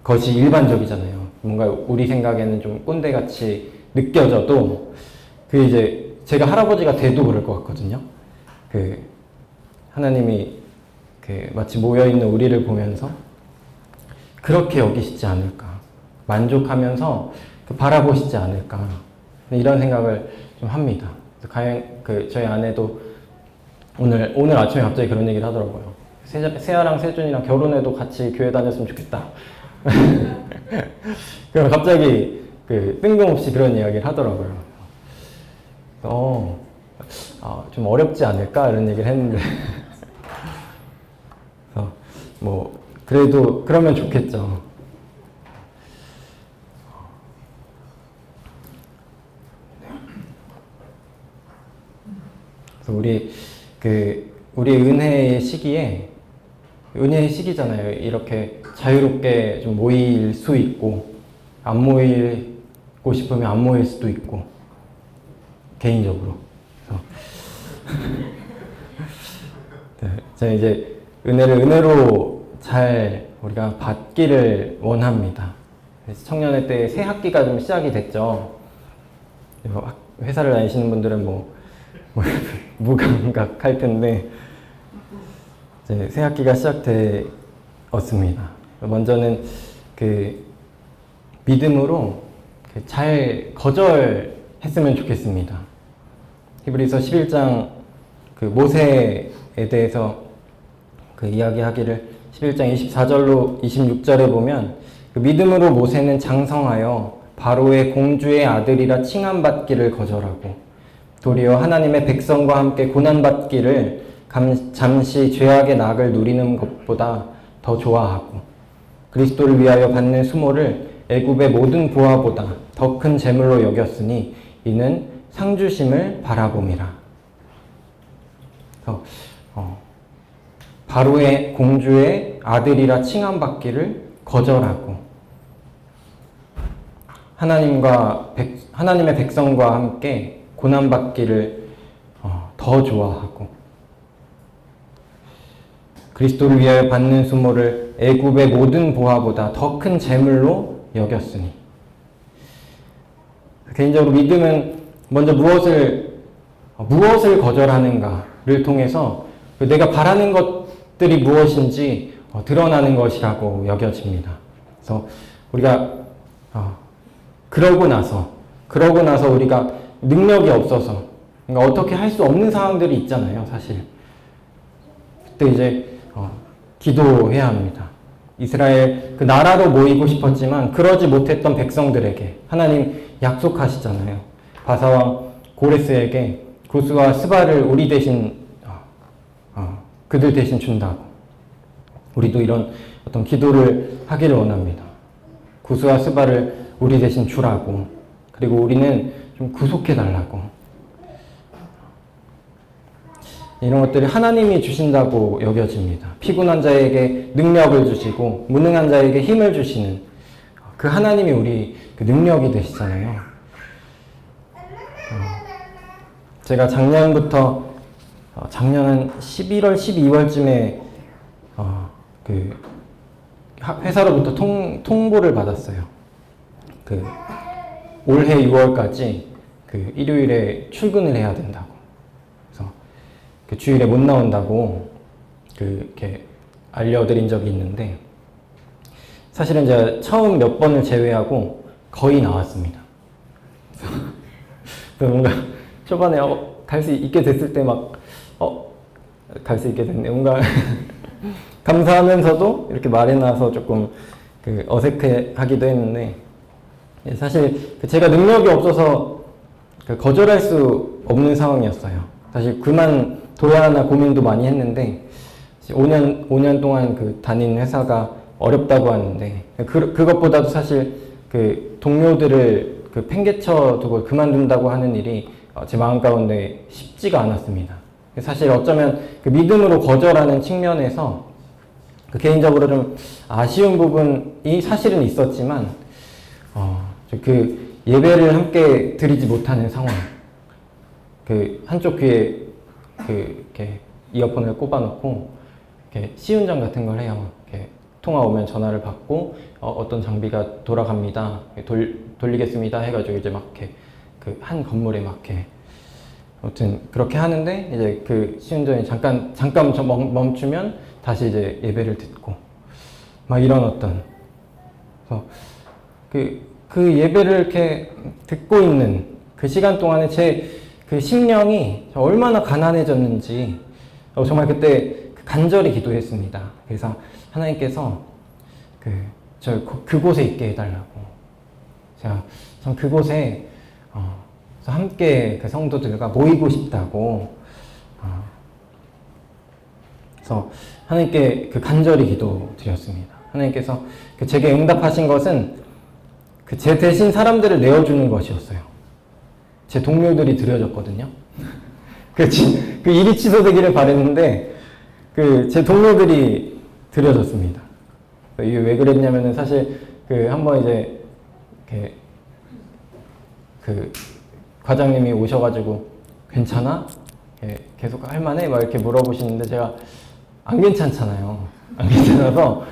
것이 일반적이잖아요. 뭔가 우리 생각에는 좀 꼰대같이 느껴져도 이제 제가 할아버지가 돼도 그럴 것 같거든요. 하나님이 마치 모여있는 우리를 보면서 그렇게 여기시지 않을까, 만족하면서 바라보시지 않을까, 이런 생각을 좀 합니다. 저희 아내도 오늘 아침에 갑자기 그런 얘기를 하더라고요. 세아랑 세준이랑 결혼해도 같이 교회 다녔으면 좋겠다. 그럼 갑자기 뜬금없이 그런 이야기를 하더라고요. 좀 어렵지 않을까 이런 얘기를 했는데 그래도 그러면 좋겠죠. 그래서 우리 은혜의 시기잖아요. 이렇게 자유롭게 좀 모일 수 있고, 안 모이고 싶으면 안 모일 수도 있고, 개인적으로. 저는 이제 은혜로 잘 우리가 받기를 원합니다. 청년회 때 새 학기가 좀 시작이 됐죠. 회사를 다니시는 분들은 무감각할 텐데, 이제 새 학기가 시작되었습니다. 먼저는 믿음으로 잘 거절했으면 좋겠습니다. 히브리서 11장 모세에 대해서 이야기하기를 11장 24절로 26절에 보면 믿음으로 모세는 장성하여 바로의 공주의 아들이라 칭함받기를 거절하고 도리어 하나님의 백성과 함께 고난받기를 잠시 죄악의 낙을 누리는 것보다 더 좋아하고 그리스도를 위하여 받는 수모를 애굽의 모든 보화보다 더 큰 재물로 여겼으니 이는 상주심을 바라봄이라. 바로의 공주의 아들이라 칭함받기를 거절하고 하나님의 백성과 함께 고난받기를 더 좋아하고 그리스도를 위하여 받는 수모를 애굽의 모든 보화보다 더 큰 재물로 여겼으니. 개인적으로 믿음은 먼저 무엇을 거절하는가를 통해서 내가 바라는 것들이 무엇인지 드러나는 것이라고 여겨집니다. 그래서 우리가 그러고 나서 우리가 능력이 없어서 그러니까 어떻게 할 수 없는 상황들이 있잖아요, 사실. 그때 이제 기도해야 합니다. 이스라엘 그 나라로 모이고 싶었지만 그러지 못했던 백성들에게 하나님 약속하시잖아요. 바사왕 고레스에게 구스와 스바를 우리 대신 그들 대신 준다고. 우리도 이런 어떤 기도를 하기를 원합니다. 구스와 스바를 우리 대신 주라고. 그리고 우리는 좀 구속해 달라고. 이런 것들이 하나님이 주신다고 여겨집니다. 피곤한 자에게 능력을 주시고 무능한 자에게 힘을 주시는 그 하나님이 우리 그 능력이 되시잖아요. 제가 작년부터 작년은 11월, 12월쯤에 그 회사로부터 통보를 받았어요. 그 올해 6월까지 그 일요일에 출근을 해야 된다고. 그래서 그 주일에 못 나온다고 그렇게 알려드린 적이 있는데 사실은 제가 처음 몇 번을 제외하고 거의 나왔습니다. 그래서 뭔가 초반에 갈 수 있게 됐을 때 막 갈 수 있게 됐네. 뭔가 감사하면서도 이렇게 말해 놔서 조금 그 어색해하기도 했는데 사실 제가 능력이 없어서 거절할 수 없는 상황이었어요. 사실 그만둬야 하나 고민도 많이 했는데 5년 동안 그 다닌 회사가 어렵다고 하는데 그것보다도 사실 그 동료들을 그 팽개쳐 두고 그만둔다고 하는 일이 제 마음 가운데 쉽지가 않았습니다. 사실 어쩌면 그 믿음으로 거절하는 측면에서 그 개인적으로 좀 아쉬운 부분이 사실은 있었지만 그 예배를 함께 드리지 못하는 상황. 그 한쪽 귀에 이렇게 이어폰을 꼽아놓고 이렇게 시운전 같은 걸 해요. 이렇게 통화 오면 전화를 받고 어떤 장비가 돌아갑니다. 돌리겠습니다. 해가지고 이제 막 이렇게 그 한 건물에 막 이렇게 아무튼 그렇게 하는데 이제 그 시운전이 잠깐 멈추면 다시 이제 예배를 듣고 막 이런 어떤 그래서 그 예배를 이렇게 듣고 있는 그 시간 동안에 제 그 심령이 얼마나 가난해졌는지 정말 그때 간절히 기도했습니다. 그래서 하나님께서 그곳에 있게 해달라고. 제가 참 그곳에 함께 그 성도들과 모이고 싶다고. 그래서 하나님께 그 간절히 기도드렸습니다. 하나님께서 제게 응답하신 것은 제 대신 사람들을 내어주는 것이었어요. 제 동료들이 드려졌거든요. 그 일이 취소되기를 바랬는데 제 동료들이 드려졌습니다. 이게 왜 그랬냐면은 사실 한번 이제 그 과장님이 오셔가지고 괜찮아? 계속 할만해? 막 이렇게 물어보시는데 제가 안 괜찮잖아요. 안 괜찮아서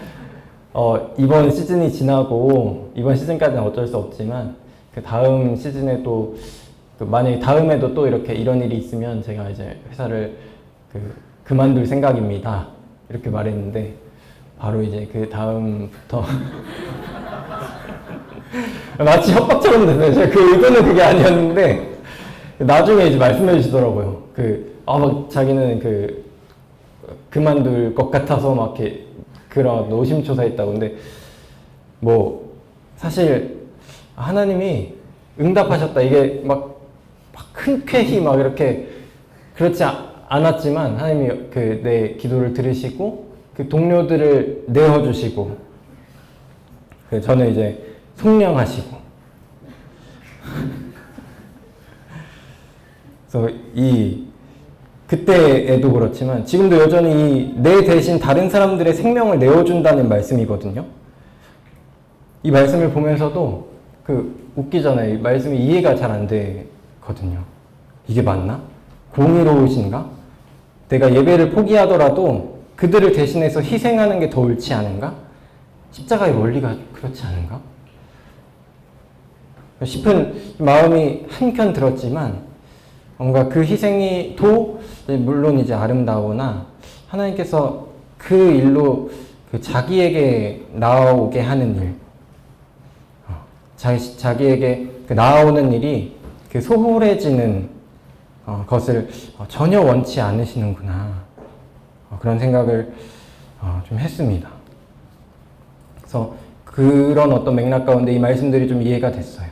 이번 시즌이 지나고 이번 시즌까지는 어쩔 수 없지만 그 다음 시즌에 또 만약에 다음에도 또 이렇게 이런 일이 있으면 제가 이제 회사를 그만둘 생각입니다. 이렇게 말했는데 바로 이제 그 다음부터 마치 협박처럼 됐어요. 제가 그 의도는 그게 아니었는데 나중에 이제 말씀해 주시더라고요. 막 자기는 그만둘 것 같아서 막 이렇게 그런 노심초사했다고. 근데 뭐 사실 하나님이 응답하셨다. 이게 막 흔쾌히 막 이렇게 그렇지 않았지만 하나님이 내 기도를 들으시고 그 동료들을 내어주시고 저는 이제 속량하시고 그래서 그때에도 그렇지만 지금도 여전히 내 대신 다른 사람들의 생명을 내어준다는 말씀이거든요. 이 말씀을 보면서도 웃기잖아요. 이 말씀이 이해가 잘 안 되거든요. 이게 맞나? 공의로우신가? 내가 예배를 포기하더라도 그들을 대신해서 희생하는 게 더 옳지 않은가? 십자가의 원리가 그렇지 않은가? 싶은 마음이 한켠 들었지만 뭔가 그 희생이 물론 이제 아름다우나 하나님께서 그 일로 자기에게 나아오게 하는 일, 자기에게 나아오는 일이 소홀해지는 것을 전혀 원치 않으시는구나. 그런 생각을 좀 했습니다. 그래서 그런 어떤 맥락 가운데 이 말씀들이 좀 이해가 됐어요.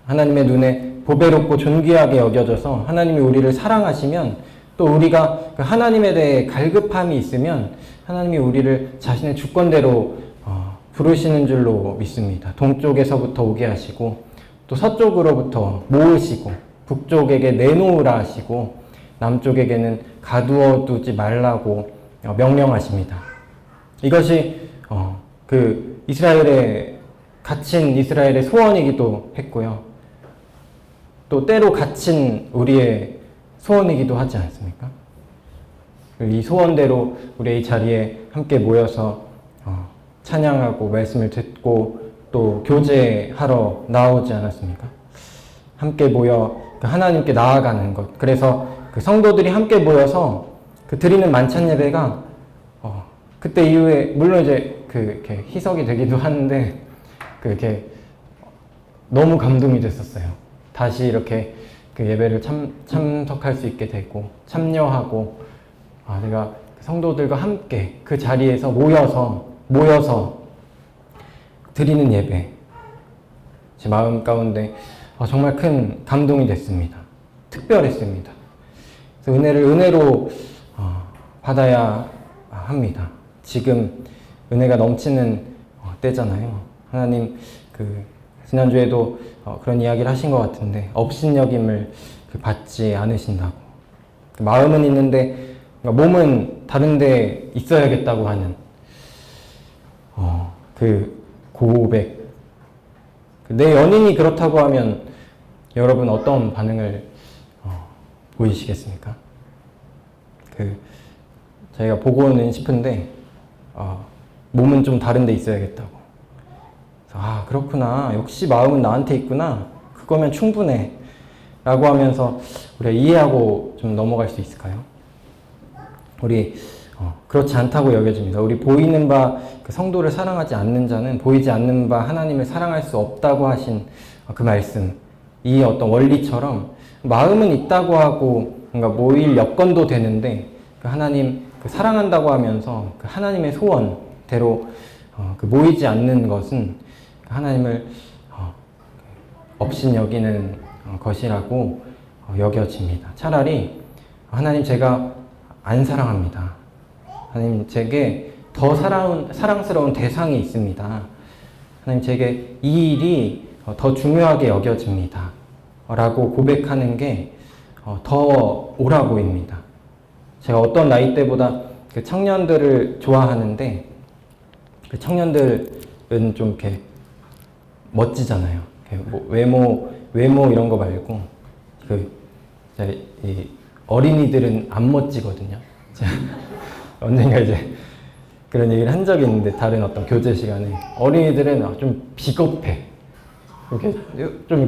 하나님의 눈에 보배롭고 존귀하게 여겨져서 하나님이 우리를 사랑하시면 또 우리가 그 하나님에 대해 갈급함이 있으면 하나님이 우리를 자신의 주권대로 부르시는 줄로 믿습니다. 동쪽에서부터 오게 하시고 또 서쪽으로부터 모으시고 북쪽에게 내놓으라 하시고 남쪽에게는 가두어 두지 말라고 명령하십니다. 이것이 그 이스라엘의 갇힌 이스라엘의 소원이기도 했고요. 또 때로 갇힌 우리의 소원이기도 하지 않습니까? 이 소원대로 우리 이 자리에 함께 모여서 찬양하고 말씀을 듣고 또 교제하러 나오지 않았습니까? 함께 모여 하나님께 나아가는 것. 그래서 그 성도들이 함께 모여서 그 드리는 만찬 예배가 그때 이후에 물론 이제 이렇게 희석이 되기도 하는데 이렇게 너무 감동이 됐었어요. 다시 이렇게 그 예배를 참석할 수 있게 되고 참여하고 내가 성도들과 함께 그 자리에서 모여서 드리는 예배 제 마음 가운데 정말 큰 감동이 됐습니다. 특별했습니다. 그래서 은혜를 은혜로 받아야 합니다. 지금 은혜가 넘치는 때잖아요. 하나님 지난주에도 그런 이야기를 하신 것 같은데 업신여김을 받지 않으신다고. 마음은 있는데 몸은 다른 데 있어야겠다고 하는 그 고백. 내 연인이 그렇다고 하면 여러분 어떤 반응을 보이시겠습니까? 저희가 보고는 싶은데 몸은 좀 다른 데 있어야겠다고. 그렇구나. 역시 마음은 나한테 있구나. 그거면 충분해. 라고 하면서 우리가 이해하고 좀 넘어갈 수 있을까요? 우리 그렇지 않다고 여겨집니다. 우리 보이는 바 그 성도를 사랑하지 않는 자는 보이지 않는 바 하나님을 사랑할 수 없다고 하신 그 말씀, 이 어떤 원리처럼 마음은 있다고 하고 뭔가 모일 여건도 되는데 하나님 사랑한다고 하면서 하나님의 소원대로 모이지 않는 것은 하나님을 업신여기는 것이라고 여겨집니다. 차라리 하나님 제가 안 사랑합니다. 하나님 제게 더 사랑스러운 대상이 있습니다. 하나님 제게 이 일이 더 중요하게 여겨집니다. 라고 고백하는 게 더 옳아 보입니다. 제가 어떤 나이대보다 그 청년들을 좋아하는데 그 청년들은 좀 이렇게 멋지잖아요. 외모 이런 거 말고 이 어린이들은 안 멋지거든요. 언젠가 이제 그런 얘기를 한 적이 있는데 다른 어떤 교제 시간에 어린이들은 좀 비겁해. 좀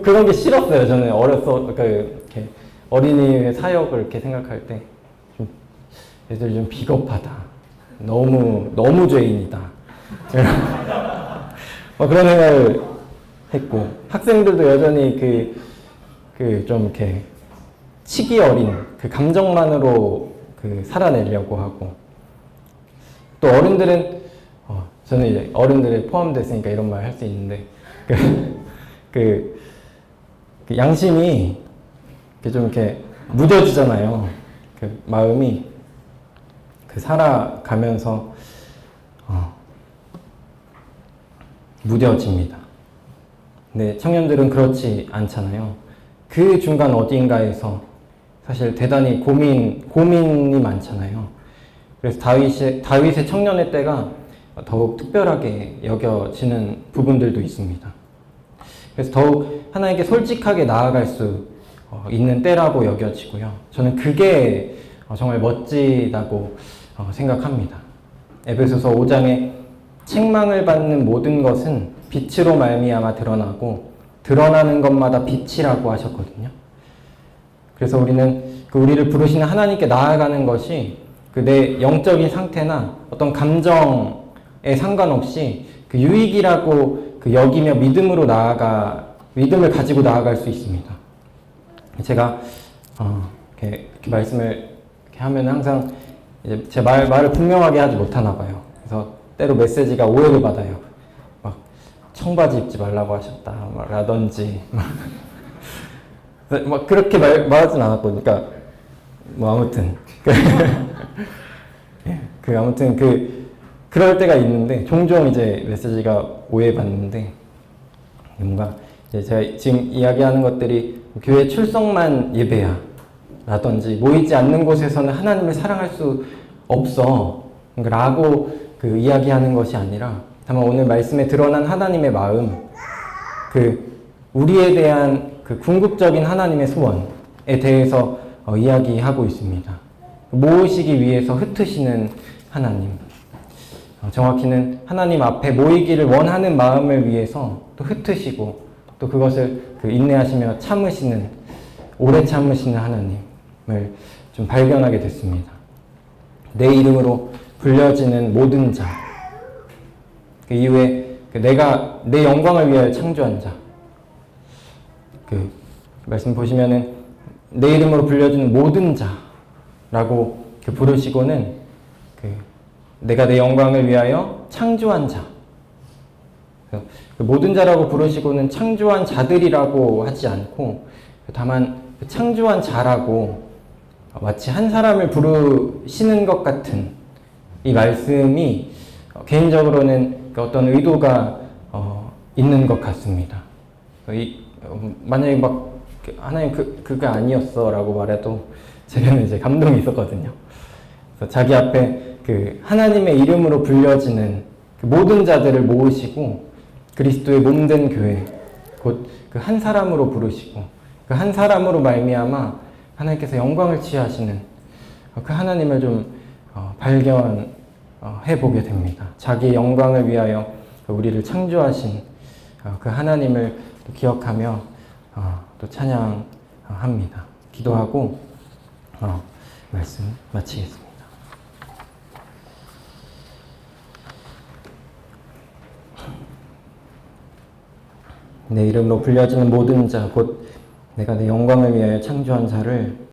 그런 게 싫었어요. 저는 이렇게 어린이의 사역을 이렇게 생각할 때 좀 애들 좀 비겁하다. 너무 죄인이다. 그런 생각을 했고 학생들도 여전히 좀 이렇게 치기 어린 그 감정만으로 살아내려고 하고 또 어른들은 저는 이제 어른들에 포함됐으니까 이런 말 할 수 있는데 그 양심이 좀 이렇게 무뎌지잖아요. 그 마음이 살아가면서 무뎌집니다. 근데 청년들은 그렇지 않잖아요. 그 중간 어딘가에서 사실 대단히 고민이 많잖아요. 그래서 다윗의 청년의 때가 더욱 특별하게 여겨지는 부분들도 있습니다. 그래서 더욱 하나님께 솔직하게 나아갈 수 있는 때라고 여겨지고요. 저는 그게 정말 멋지다고 생각합니다. 에베소서 5장에 책망을 받는 모든 것은 빛으로 말미암아 드러나고 드러나는 것마다 빛이라고 하셨거든요. 그래서 우리를 부르시는 하나님께 나아가는 것이 내 영적인 상태나 어떤 감정에 상관없이 유익이라고 여기며 믿음을 가지고 나아갈 수 있습니다. 제가 이렇게 말씀을 이렇게 하면 항상 이제 제 말을 분명하게 하지 못하나 봐요. 그래서 때로 메시지가 오해를 받아요. 막 청바지 입지 말라고 하셨다 라든지 막 그렇게 말하진 않았고, 그러니까 뭐 아무튼 아무튼 그럴 때가 있는데 종종 이제 메시지가 오해받는데, 뭔가 이제 제가 지금 이야기하는 것들이 교회 출석만 예배야 라든지 모이지 않는 곳에서는 하나님을 사랑할 수 없어 라고 이야기하는 것이 아니라, 다만 오늘 말씀에 드러난 하나님의 마음, 우리에 대한 궁극적인 하나님의 소원에 대해서 이야기하고 있습니다. 모으시기 위해서 흩으시는 하나님, 정확히는 하나님 앞에 모이기를 원하는 마음을 위해서 또 흩으시고 또 그것을 인내하시며 참으시는, 오래 참으시는 하나님을 좀 발견하게 됐습니다. 내 이름으로 불려지는 모든 자, 그 이후에 내가 내 영광을 위하여 창조한 자, 말씀 보시면은 내 이름으로 불려지는 모든 자라고 부르시고는 내가 내 영광을 위하여 창조한 자, 모든 자라고 부르시고는 창조한 자들이라고 하지 않고, 다만 창조한 자라고 마치 한 사람을 부르시는 것 같은 이 말씀이 개인적으로는 어떤 의도가 있는 것 같습니다. 만약에 막 하나님 그거 아니었어 라고 말해도 제게는 이제 감동이 있었거든요. 그래서 자기 앞에 하나님의 이름으로 불려지는 모든 자들을 모으시고 그리스도의 몸된 교회, 곧 한 사람으로 부르시고 한 사람으로 말미암아 하나님께서 영광을 취하시는 그 하나님을 좀 발견해 보게 됩니다. 자기 영광을 위하여 우리를 창조하신 그 하나님을 기억하며 또 찬양합니다. 기도하고 말씀 마치겠습니다. 내 이름으로 불려지는 모든 자, 곧 내가 내 영광을 위하여 창조한 자를